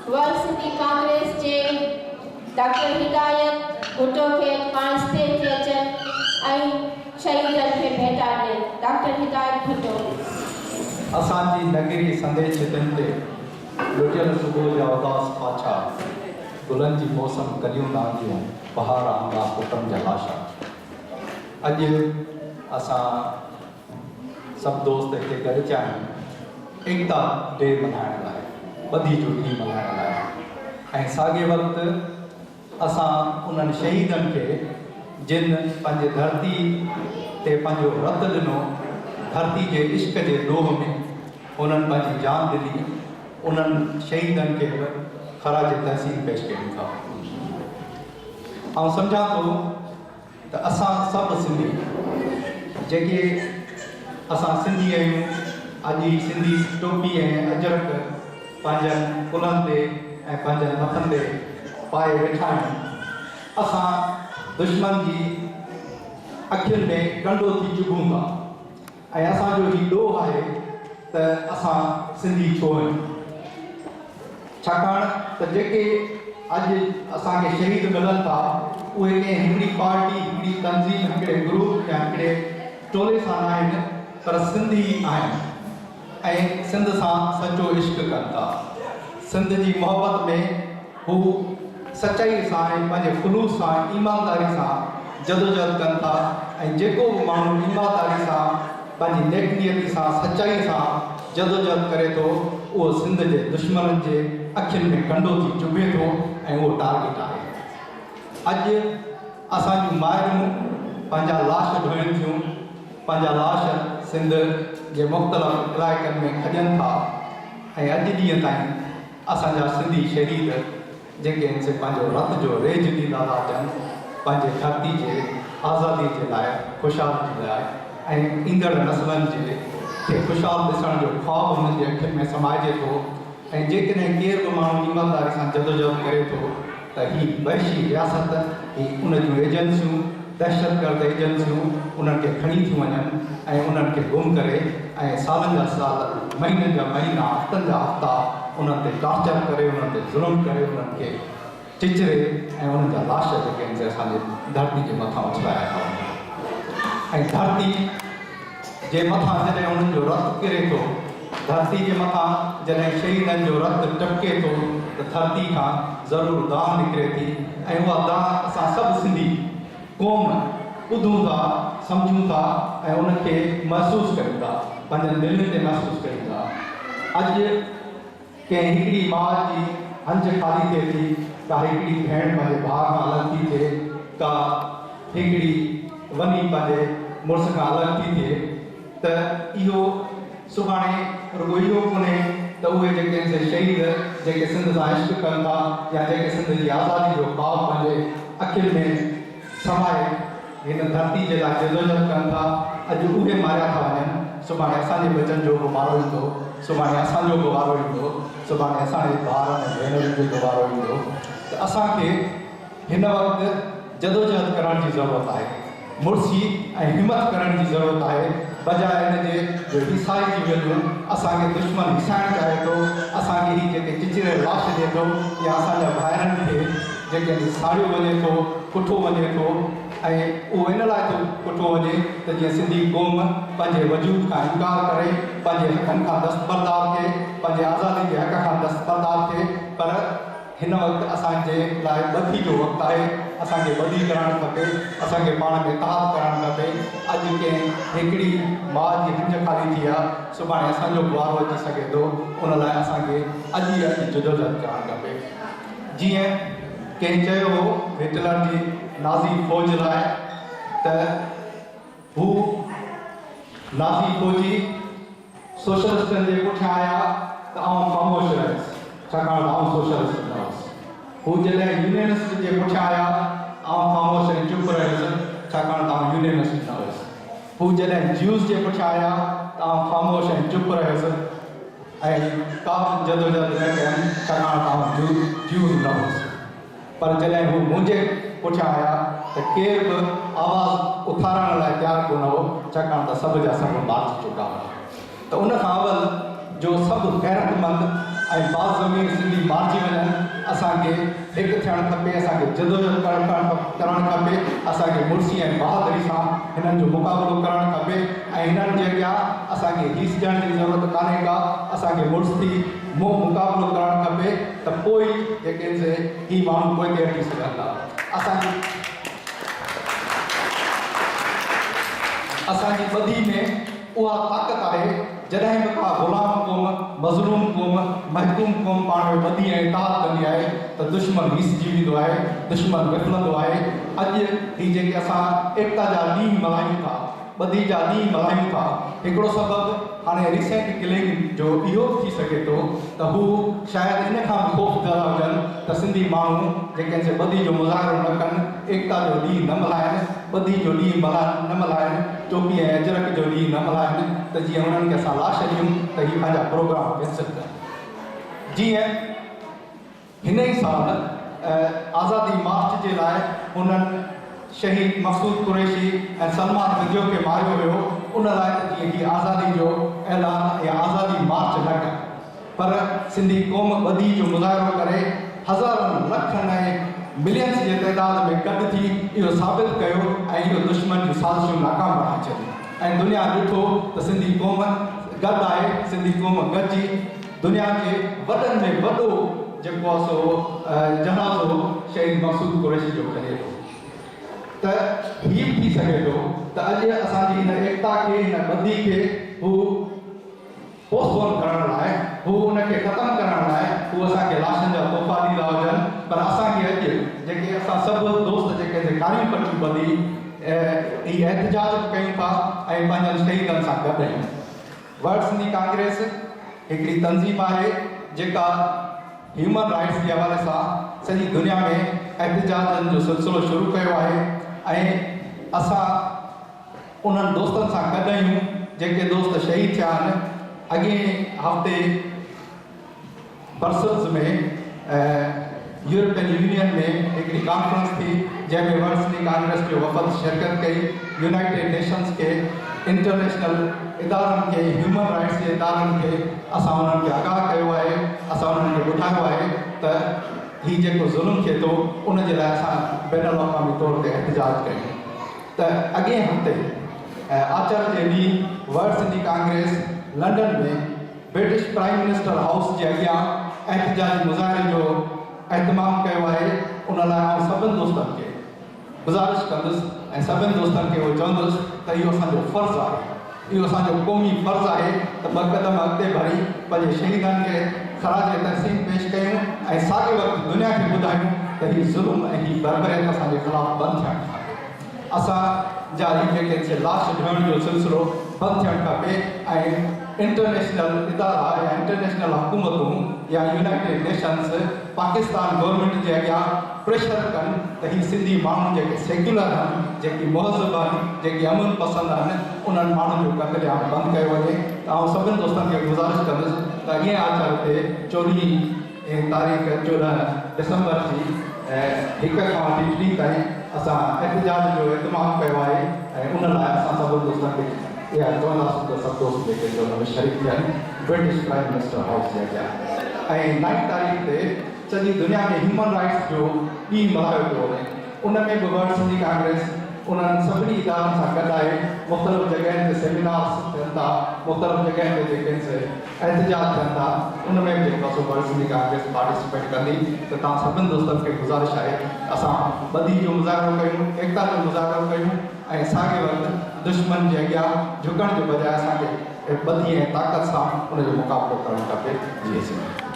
World Sindhi Congress जे doctor हिदायत भुट्टो खे पाण स्टेज ते अचनि ऐं शहीदनि खे भेटा ॾियनि। डॉक्टर हिदायत भुट्टो। असांजी नगरी संदेश छितनि ते लुटियल सुबुह जा उदास पाछा, गुलनि जी मौसम कलियूं नांदियूं, बहार आंदा पुटनि जा लाशा। अॼु असां सभु दोस्त हिते गॾिजा आहियूं एकता डे मल्हाइण लाइ, ॿधी जो ॾींहुं मल्हाइण लाइ। ऐं साॻिए वक़्तु असां उन्हनि शहीदनि खे जिन पंहिंजे धरती ते पंहिंजो रत ॾिनो, धरती जे इश्क जे ॾोह में उन्हनि पंहिंजी जान ॾिनी, उन्हनि शहीदनि खे ख़राज तहसीन पेश कयूं था। ऐं सम्झां थो त असां सभु सिंधी जेके असां सिंधी आहियूं, अॼु सिंधी टोपी ऐं अजरक पंहिंजनि कुलनि ते ऐं पंहिंजनि मथनि ते पाए वेठा आहियूं। असां दुश्मन जी अखियुनि में कंडो थी चुभूं था ऐं असांजो ही ॾोह आहे त असां सिंधी छो आहियूं। छाकाणि त जेके अॼु असांखे शहीद मिलनि था उहे कंहिं हिकिड़ी पार्टी, हिकिड़ी तंज़ीम, हिकिड़े ग्रुप या हिकिड़े टोले सां न आहिनि, पर सिंधी आहिनि ऐं सिंध सां सचो इश्क कनि था। सिंध जी मोहबत में हू सचाई सां ऐं पंहिंजे ख़ुलूस सां, ईमानदारी सां जदोजहद कनि था। ऐं जेको बि माण्हू ईमानदारी सां, पंहिंजी नेकनियती सां, सचाई सां जदोजहद करे थो, उहो सिंध जे दुश्मननि जे अखियुनि में कंडो थी चुभे थो ऐं उहो टारगेट आहे। अॼु असांजूं माइरूं पंहिंजा लाश ढोइनि थियूं, पंहिंजा लाश सिंध जे मुख़्तलिफ़ इलाइक़नि में खॼनि था ऐं अॼु ॾींहं ताईं असांजा सिंधी शहीद जेके आहिनि से पंहिंजो रत जो रेज ॾींदा था अचनि पंहिंजे धरती जे आज़ादी जे लाइ, ख़ुशहाली जे लाइ ऐं ईंदड़ नस्लनि खे ख़ुशहाल ॾिसण जो ख़्वाबु हुननि जे अखियुनि में समाइजे थो। ऐं जेकॾहिं केरु बि माण्हू ईमानदारी सां जदोजहद करे थो त ही वहशी रियासत, ही उन जूं एजेंसियूं, दहशतगर्द एजेंसियूं उन्हनि खे खणी थियूं वञनि ऐं उन्हनि खे गुम करे ऐं सालनि जा साल, महीननि जा महीना, हफ़्तनि जा हफ़्ता उन्हनि ते टॉर्चर करे, उन्हनि ते ज़ुल्म करे, उन्हनि खे चिचरे ऐं उन्हनि जा लाश जेके आहिनि से असांजे धरती जे मथां उछलाया था वञनि। ऐं धरती जे मथां जॾहिं उन्हनि जो रत किरे थो, धरती जे मथां जॾहिं शहीदनि जो रत टपके थो त धरती खां ज़रूरु दाह निकिरे थी ऐं उहा दाह असां सभु सिंधी क़ौम ॿुधूं था, सम्झूं था ऐं उनखे महसूसु कयूं था, पंहिंजनि दिलनि ते महसूसु कयूं था। अॼु कंहिं हिकिड़ी माउ जी हंज ख़ाली थिए थी, का हिकिड़ी भेण पंहिंजे भाउ खां अलॻि थी थिए, का हिकिड़ी वञी पंहिंजे मुड़ुस खां अलॻि थी थिए, त इहो सुभाणे रुॻो इहो कोन्हे त उहे जेके आहिनि से शहीद जेके सिंध सां इश्क कनि था या जेके सिंध जी आज़ादी जो ख़्वाबु पंहिंजे अखियुनि में समाए हिन धरती जे लाइ जदोजहद कनि था, अॼु उहे मारिया था वञनि। सुभाणे असांजे बचनि जो बि वारो ईंदो, सुभाणे असांजो बि वारो ईंदो, सुभाणे असांजे भाउरनि ऐं भेनरुनि जो बि वारो ईंदो। त असांखे हिन वक़्तु जदोजहद करण जी ज़रूरत आहे, मुड़सी ऐं हिमत करण जी ज़रूरत आहे, बजाए हिनजे जो ईसाई जी वेल्यूं असांखे दुश्मन हिसाइणु चाहे थो, असांखे ही जेके चिचिरे लाश ॾिए थो या असांजा भाइरनि खे जेके साड़ियो वञे थो, कुठो वञे थो ऐं उहो इन लाइ थो कुठो वञे त जीअं सिंधी क़ौम पंहिंजे वजूद खां इनकार करे, पंहिंजे हक़नि खां दस्तबरदार थिए, पंहिंजे आज़ादी जे हक़ खां दस्तबरदार थिए। पर हिन वक़्तु असांजे लाइ ॿधी जो वक़्तु आहे, असांखे ॿधी करणु खपे, असांखे पाण में इतिहाद करणु खपे। अॼु कंहिं हिकिड़ी माउ जी हंज ख़ाली थी आहे, सुभाणे असांजो वारो अची सघे थो, उन लाइ असांखे अॼु ई अॼु जदोजहद करणु खपे। जीअं कंहिं चयो हो हिटलर जी नाज़ी फ़ौज लाइ त हू नाज़ी फ़ौजी सोशलिस्टनि जे पुठियां आया त आउं ख़ामोश रहियुसि, छाकाणि त आउं सोशलिस्ट न हुउसि। हू जॾहिं यूनियनिस्ट जे पुठियां आया आउं ख़ामोश ऐं चुप रहियुसि, छाकाणि त आउं यूनियनिस्ट न हुउसि। हू जॾहिं ज्यूस जे पुठियां आया त आउं ख़ामोश ऐं चुप रहियुसि ऐं का बि जदोजहद न कयमि, छाकाणि त आउं ज्यूस न हुउसि। पर जॾहिं हू मुंहिंजे पुठियां आया त केर बि आवाज़ उथारण लाइ तयारु कोन हो, छाकाणि त सभु जा सभु मारिजी चुका हुआ। त उन खां अवल जो सभु गैरतमंद ऐं बाज़ ज़मीन सिंधी मारिजी वञनि असांखे हिकु थियणु खपे असांखे जदोजहद करणु खपे असांखे मुड़सी ऐं बहादुरी सां हिननि जो मुक़ाबिलो करणु खपे ऐं हिननि जे अॻियां असांखे हीस ॾियण जी ज़रूरत कान्हे का असांखे मुड़ुस थी मुक़ाबिलो करणु खपे त पोइ जेके ही माण्हू पोइ ते हटी सघनि था असांजी ॿधी में उहा ताक़त आहे जॾहिं बि का ग़ुलाम क़ौम मज़लूम क़ौम महकूम क़ौम पाण में ॿधी ऐं इताद कंदी आहे त दुश्मन हीसजी वेंदो आहे दुश्मन विफलंदो आहे अॼु ही जेके असां एकता जा ॾींहं मल्हायूं था ॿधी जा ॾींहं मल्हायूं था हिकिड़ो सबबु हाणे रिसेंट किलिंग जो इहो थी सघे थो त हू शायदि इन खां बि ख़ौफ़ज़दा हुजनि त सिंधी माण्हू जेके ॿधी जो मुज़ाहिरो न कनि एकता जो ॾींहुं न मल्हाइनि ॿधी जो ॾींहुं न मल्हाइनि चोपी ऐं अजरक जो ॾींहुं न मल्हाइनि त जीअं हुननि खे असां लाश ॾियूं त हीअ पंहिंजा प्रोग्राम कैंसिल कनि जीअं हिन ई साल आज़ादी मार्च जे लाइ हुननि शहीद मक़सूद कुरैशी ऐं सलमान गंजो खे मारियो वियो उन लाइ त जीअं हीअ आज़ादी जो ऐलान या आज़ादी मार्च न कनि पर सिंधी क़ौम ॿधी जो मुज़ाहिरो करे हज़ारनि लखनि ऐं मिलियंस जे तइदाद में गॾु थी इहो साबित कयो ऐं इहो दुश्मन जूं साज़िशूं नाकाम बणाए छॾियूं ऐं दुनिया ॾिठो त सिंधी क़ौम गॾु आहे सिंधी क़ौम गॾिजी दुनिया जे वॾनि में वॾो जेको आहे सो जनाज़ो शहीद मक़सूद कुरैशी जो करे थो त हीअ थी सघे थो त अॼु असांजी हिन एकता खे हिन ॿधी खे हू पोस्टपोन करण लाइ हू उनखे ख़तमु करण लाइ हू असांखे लाशनि जा तोहफ़ा ॾींदा हुजनि पर असांखे अॼु जेके असां सभु दोस्त जेके कारियूं पटियूं ॿधी ही एहतजाज कयूं था ऐं पंहिंजनि शहीदनि सां गॾु आहियूं वर्ल्ड सिंधी कांग्रेस हिकिड़ी तंज़ीम आहे जेका ह्यूमन राइट्स जे हवाले सां सॼी दुनिया में एहतजाजनि जो सिलसिलो शुरू कयो आहे ऐं असां उन्हनि दोस्तनि सां गॾु आहियूं जेके दोस्त शहीद थिया आहिनि अॻे हफ़्ते ब्रसल्स में यूरोपियन यूनियन में हिकिड़ी कॉन्फ्रेंस थी जंहिंमें वर्ल्ड सिंधी कांग्रेस जो वफ़द शिरकत कई यूनाइटेड नेशंस के इंटरनेशनल इदारनि खे ह्यूमन राइट्स जे इदारनि खे असां उन्हनि खे आगाह कयो आहे असां उन्हनि खे ॿुधायो आहे त हीउ जेको ज़ुल्म थिए थो उन जे लाइ असां बैन अवी तौर ते एहतजाज कयूं त अॻे हफ़्ते आचर जे ॾींहुं वर्ल्ड सिंधी कांग्रेस लंडन में ब्रिटिश प्राइम मिनिस्टर हाउस जे अॻियां एहतजाजी मुज़ाहिरे जो एहतमाम कयो आहे उन लाइ आउं सभिनि दोस्तनि खे गुज़ारिश कंदुसि ऐं सभिनि दोस्तनि खे उहो चवंदुसि त इहो असांजो फ़र्ज़ु आहे इहो असांजो क़ौमी फ़र्ज़ु आहे त ॿ क़दम अॻिते भरी पंहिंजे शहीदनि खे ख़राज तहसीन पेश कयूं ऐं साॻे वक़्तु दुनिया खे ॿुधायूं त हीउ ज़ुल्म ऐं हीउ बर्बरियत असांजे ख़िलाफ़ु बंदि थियणु खपे असांजा हीअ जेके लाश ॾियण जो सिलसिलो बंदि थियणु खपे ऐं इंटरनेशनल इदारा या इंटरनेशनल हुकूमतूं या यूनाइटेड नेशंस पाकिस्तान गवर्नमेंट जे अॻियां प्रेशर कनि त हीअ सिंधी माण्हू जेके सेक्युलर आहिनि जेकी मुहज़ब आहिनि जेके अमन पसंदि आहिनि उन्हनि माण्हुनि जो क़त्लेआम बंदि कयो वञे त आउं सभिनि दोस्तनि खे गुज़ारिश कंदुसि त अॻे आचार ते 14 तारीख़ 14 डिसंबर जी 1 खां वठी 3 ताईं असां एहतजाज जो एहतमाम कयो आहे ऐं उन लाइ असां सभिनि दोस्तनि खे इहा चवंदासीं त सभु दोस्त जेके जो हुन में शरीक थिया आहिनि ब्रिटिश प्राइम मिनिस्टर हाउस जे अॻियां ऐं 9 तारीख़ ते सॼी दुनिया में ह्यूमन राइट्स जो ॾींहुं मल्हायो पियो वञे उन में बि वर्ल्ड सिंधी कांग्रेस उन्हनि सभिनी इदारनि सां गॾु आहे मुख़्तलिफ़ जॻहियुनि ते सेमिनार्स थियनि था मुख़्तलिफ़ जॻहियुनि ते जेके एहतजाज थियनि था उन में बि जेको वर्ल्ड सिंधी कांग्रेस पार्टिसिपेट कंदी त तव्हां सभिनि दोस्तनि खे गुज़ारिश आहे असां ॿधी जो मुज़ाहिरो कयूं एकता जो मुज़ाहिरो कयूं ऐं साॻे वक़्तु दुश्मन जे अॻियां झुकण जे बजाए असांखे ॿधी ऐं ताक़त सां उनजो मुक़ाबिलो करणु खपे। जी